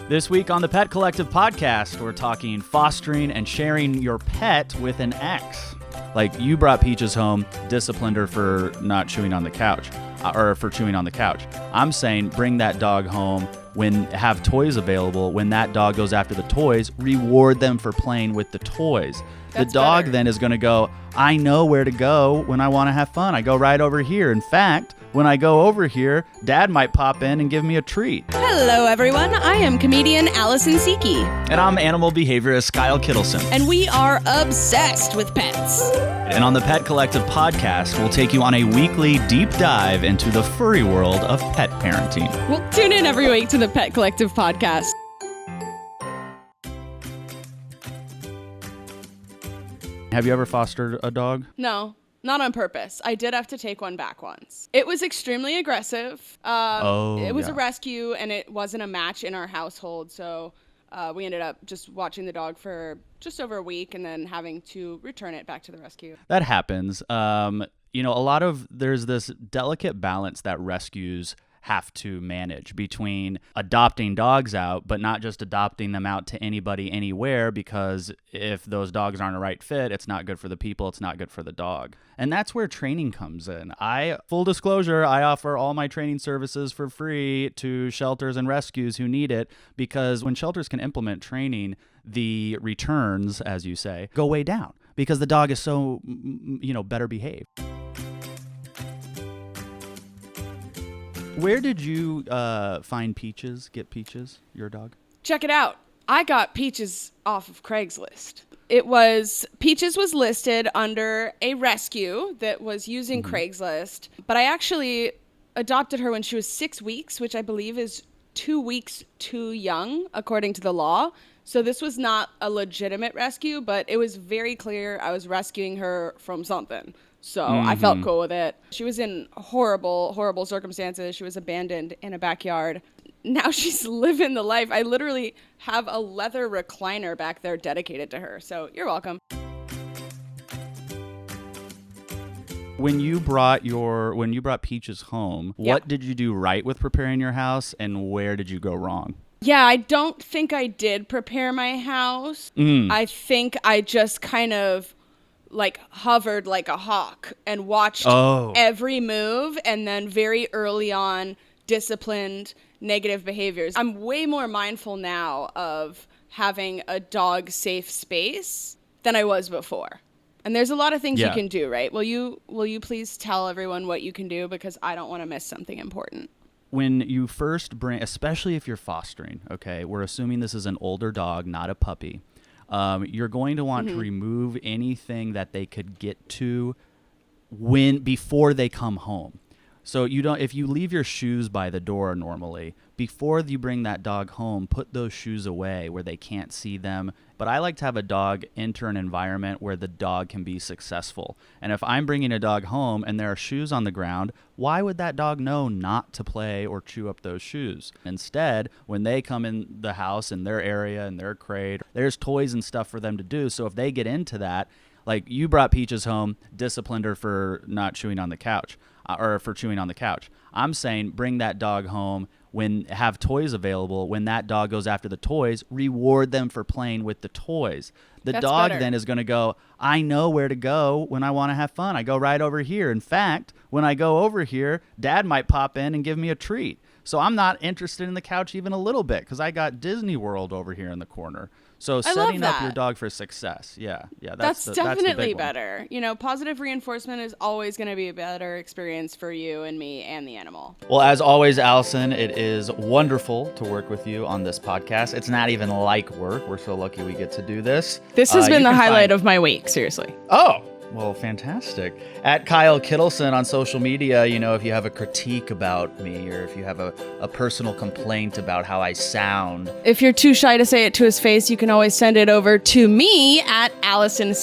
This week on the Pet Collective podcast, we're talking fostering and sharing your pet with an X. Like, you brought Peaches home, disciplined her for not chewing on the couch, or for chewing on the couch. I'm saying bring that dog home have toys available. When that dog goes after the toys, reward them for playing with the toys. That's the dog better. then is going to go, I know where to go when I want to have fun. I go right over here. In fact, when I go over here, Dad might pop in and give me a treat. Hello, everyone. I am comedian Alison. And I'm animal behaviorist Kyle Kittleson. And we are obsessed with pets. And on the Pet Collective podcast, we'll take you on a weekly deep dive into the furry world of pet parenting. Well, tune in every week to the Pet Collective podcast. Have you ever fostered a dog? No, not on purpose. I did have to take one back once. It was extremely aggressive. It was a rescue, and it wasn't a match in our household, so we ended up just watching the dog for just over a week and then having to return it back to the rescue. That happens. There's this delicate balance that rescues have to manage between adopting dogs out, but not just adopting them out to anybody anywhere, because if those dogs aren't a right fit, it's not good for the people, it's not good for the dog. And that's where training comes in. Full disclosure, I offer all my training services for free to shelters and rescues who need it, because when shelters can implement training, the returns, as you say, go way down because the dog is so, better behaved. Where did you find Peaches, get Peaches, your dog? Check it out. I got Peaches off of Craigslist. Peaches was listed under a rescue that was using Craigslist, but I actually adopted her when she was 6 weeks, which I believe is 2 weeks too young, according to the law. So this was not a legitimate rescue, but it was very clear I was rescuing her from something. So I felt cool with it. She was in horrible, horrible circumstances. She was abandoned in a backyard. Now she's living the life. I literally have a leather recliner back there dedicated to her. So you're welcome. When you brought Peaches home, what did you do right with preparing your house, and where did you go wrong? Yeah, I don't think I did prepare my house. I think I just kind of hovered like a hawk and watched every move, and then very early on disciplined negative behaviors. I'm way more mindful now of having a dog safe space than I was before. And there's a lot of things you can do, right? Will you please tell everyone what you can do, because I don't want to miss something important. When you first bring, especially if you're fostering, okay, we're assuming this is an older dog, not a puppy. You're going to want to remove anything that they could get to before they come home. So if you leave your shoes by the door normally, before you bring that dog home, put those shoes away where they can't see them. But I like to have a dog enter an environment where the dog can be successful. And if I'm bringing a dog home and there are shoes on the ground, why would that dog know not to play or chew up those shoes? Instead, when they come in the house, in their area, in their crate, there's toys and stuff for them to do. So if they get into that, like, you brought Peaches home, disciplined her for not chewing on the couch, or for chewing on the couch. I'm saying bring that dog home have toys available. When that dog goes after the toys, reward them for playing with the toys. The dog then is going to go, I know where to go when I want to have fun. I go right over here. In fact, when I go over here, Dad might pop in and give me a treat. So I'm not interested in the couch even a little bit, because I got Disney World over here in the corner. So setting up your dog for success. Yeah. That's definitely better. Positive reinforcement is always going to be a better experience for you and me and the animal. Well, as always, Alison, it is wonderful to work with you on this podcast. It's not even like work. We're so lucky we get to do this. This has been the highlight of my week, seriously. Oh, well, fantastic. At Kyle Kittleson on social media, if you have a critique about me, or if you have a personal complaint about how I sound. If you're too shy to say it to his face, you can always send it over to me at Alison.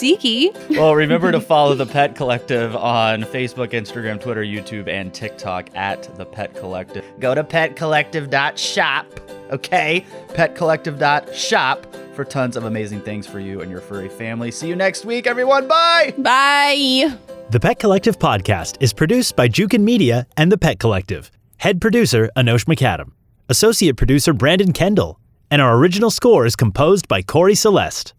Well, remember to follow the Pet Collective on Facebook, Instagram, Twitter, YouTube, and TikTok at the Pet Collective. Go to petcollective.shop, okay? Petcollective.shop for tons of amazing things for you and your furry family. See you next week, everyone. Bye! Bye! The Pet Collective podcast is produced by Jukin Media and the Pet Collective. Head producer, Anosh McAdam. Associate producer, Brandon Kendall. and our original score is composed by Corey Celeste.